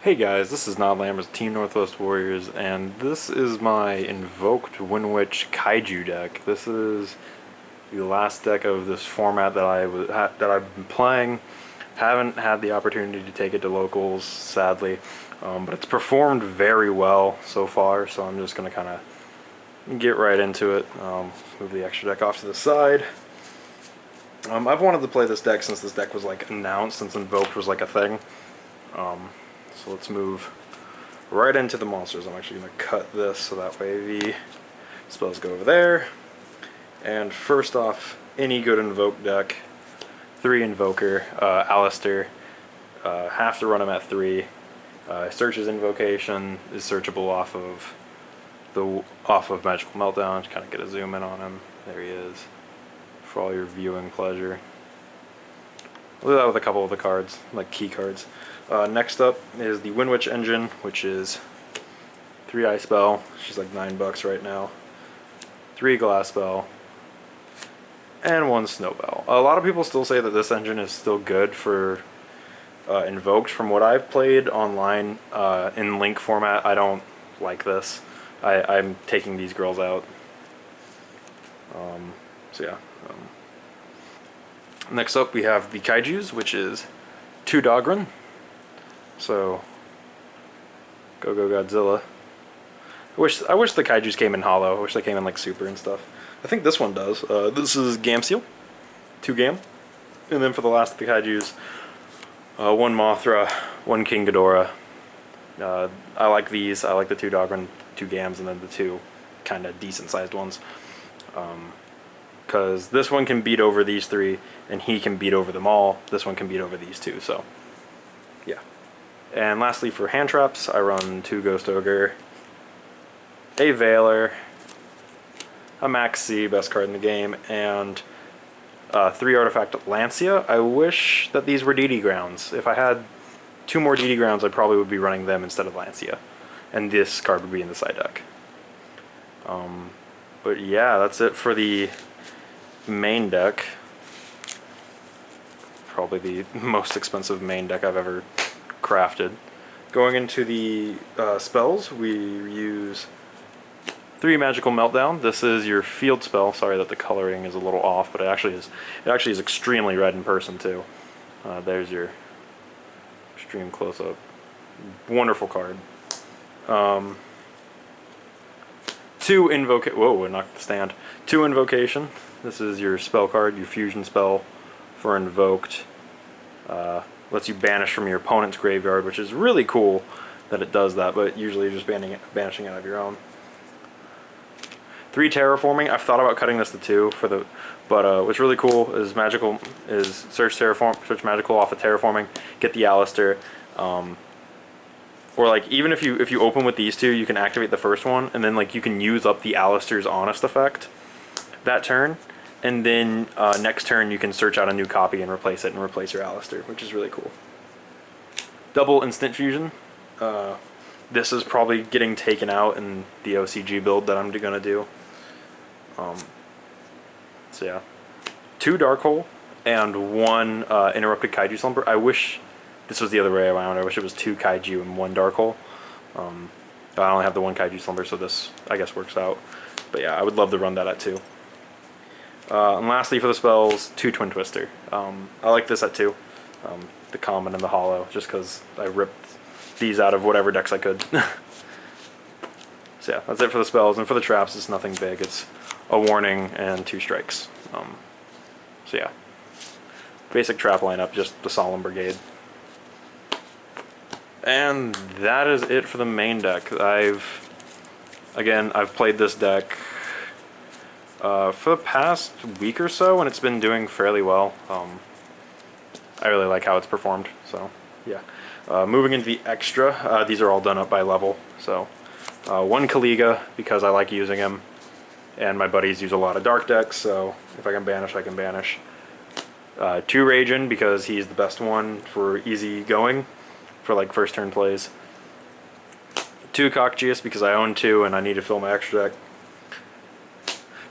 Hey guys, this is Nod Lambert's Team Northwest Warriors, and this is my Invoked Windwitch Kaiju deck. This is the last deck of this format that I've been playing. Haven't had the opportunity to take it to locals, sadly, but it's performed very well so far. So I'm just gonna kind of get right into it. Move the extra deck off to the side. I've wanted to play this deck since this deck was like announced, since Invoked was like a thing. So let's move right into the monsters. I'm actually going to cut this so that way the spells go over there. And first off, any good Invoke deck, 3 Invoker, Alistair, have to run him at 3. Search's Invocation is searchable off of Magical Meltdown. Just kind of get a zoom in on him. There he is, for all your viewing pleasure. We'll do that with a couple of the cards, like key cards. Next up is the Windwitch engine, which is 3 Ice Spell. She's like $9 right now. 3 Glass Spell. And 1 Snow Bell. A lot of people still say that this engine is still good for Invoked. From what I've played online in Link format, I don't like this. I'm taking these girls out. So yeah. Next up we have the Kaijus, which is 2 Dogran. So, go Godzilla. I wish the Kaijus came in hollow. I wish they came in like super and stuff. I think this one does. This is Gamseal, 2 Gam. And then for the last of the Kaijus, 1 Mothra, 1 King Ghidorah. I like these. I like the 2 Dogran, 2 Gams, and then the 2 kind of decent sized ones. Because this one can beat over these 3, and he can beat over them all. This one can beat over these 2, so yeah. And lastly, for hand traps, I run 2 Ghost Ogre, a Veiler, a Max C, best card in the game, and 3 Artifact Lancia. I wish that these were DD Grounds. If I had 2 more DD Grounds, I probably would be running them instead of Lancia, and this card would be in the side deck. But yeah, that's it for the main deck. Probably the most expensive main deck I've ever crafted. Going into the spells, we use 3 Magical Meltdown. This is your field spell. Sorry that the coloring is a little off, but it actually is extremely red in person too. There's your extreme close-up. Wonderful card. 2 Invocation. Whoa, it knocked the stand. 2 Invocation. This is your spell card, your fusion spell for Invoked. Lets you banish from your opponent's graveyard, which is really cool that it does that, but usually you're just banishing it out of your own. 3 Terraforming. I've thought about cutting this to 2 for the, but what's really cool is search magical off of Terraforming, get the Alistair, or like even if you open with these 2, you can activate the first one, and then like you can use up the Alistair's Honest effect that turn. And then next turn you can search out a new copy and replace it and replace your Alistair, which is really cool. Double Instant Fusion. This is probably getting taken out in the OCG build that I'm going to do. So yeah. 2 Dark Hole and 1 Interrupted Kaiju Slumber. I wish this was the other way around. I wish it was 2 Kaiju and 1 Dark Hole. I only have the 1 Kaiju Slumber, so this I guess works out. But yeah, I would love to run that at 2. And lastly for the spells, 2 Twin Twister. I like this at 2. The common and the hollow, just because I ripped these out of whatever decks I could. So yeah, that's it for the spells. And for the traps, it's nothing big. It's a warning and 2 strikes. So yeah. Basic trap lineup, just the Solemn Brigade. And that is it for the main deck. I've played this deck for the past week or so, and it's been doing fairly well. I really like how it's performed, so yeah. Moving into the extra, these are all done up by level. So 1 Kaliga, because I like using him, and my buddies use a lot of dark decks, so if I can banish, I can banish. 2 Ragin, because he's the best one for easy going, for like first turn plays. 2 Cockgeus, because I own 2 and I need to fill my extra deck.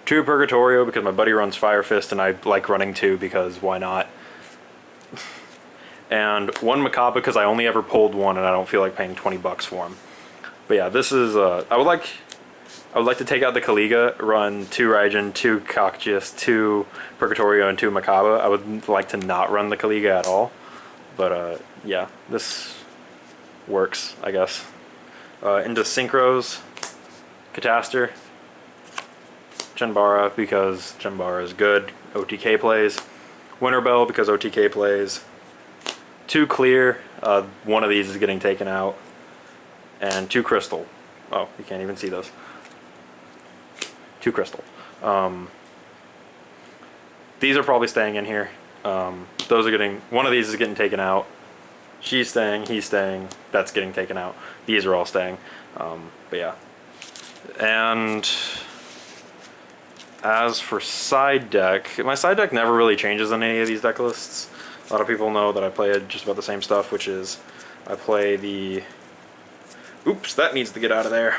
2 Purgatorio, because my buddy runs Fire Fist and I like running 2 because why not? and one Macabre because I only ever pulled one and I don't feel like paying 20 bucks for him. But yeah, this is I would like to take out the Caliga, run 2 Raijin, 2 Cockgeist, 2 Purgatorio, and 2 Macabre. I would like to not run the Caliga at all. But yeah, this works, I guess. Into Synchros, Catastor, Chenbara because Chenbara is good, OTK plays, Winterbell because OTK plays, 2 Clear, one of these is getting taken out, and 2 Crystal. Oh, you can't even see those. 2 Crystal. These are probably staying in here. Those are getting, one of these is getting taken out. She's staying, he's staying, that's getting taken out. These are all staying. But yeah. And as for side deck, my side deck never really changes on any of these deck lists. A lot of people know that I play just about the same stuff, which is I play the, oops, that needs to get out of there.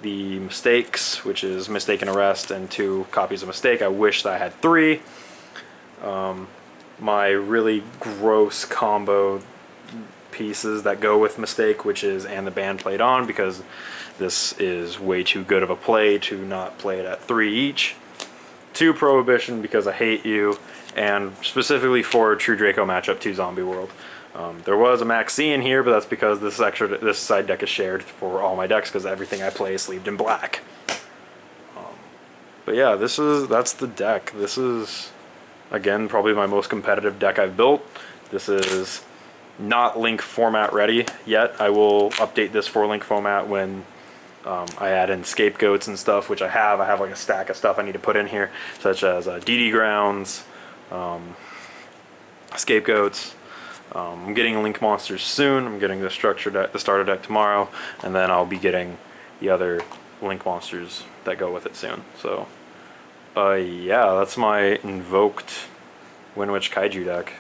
The Mistakes, which is Mistaken Arrest and 2 copies of Mistake. I wish that I had 3. My really gross combo pieces that go with Mistake, which is And the Band Played On, because this is way too good of a play to not play it at 3 each. 2 Prohibition because I hate you, and specifically for True Draco matchup 2 Zombie World. There was a Max C in here, but that's because this side deck is shared for all my decks because everything I play is sleeved in black. But yeah, that's the deck. This is, again, probably my most competitive deck I've built. This is not Link format ready yet. I will update this for Link format when I add in scapegoats and stuff, which I have. I have like a stack of stuff I need to put in here, such as DD Grounds, scapegoats. I'm getting Link monsters soon. I'm getting the starter deck tomorrow, and then I'll be getting the other Link monsters that go with it soon. So, yeah, that's my Invoked Windwitch Kaiju deck.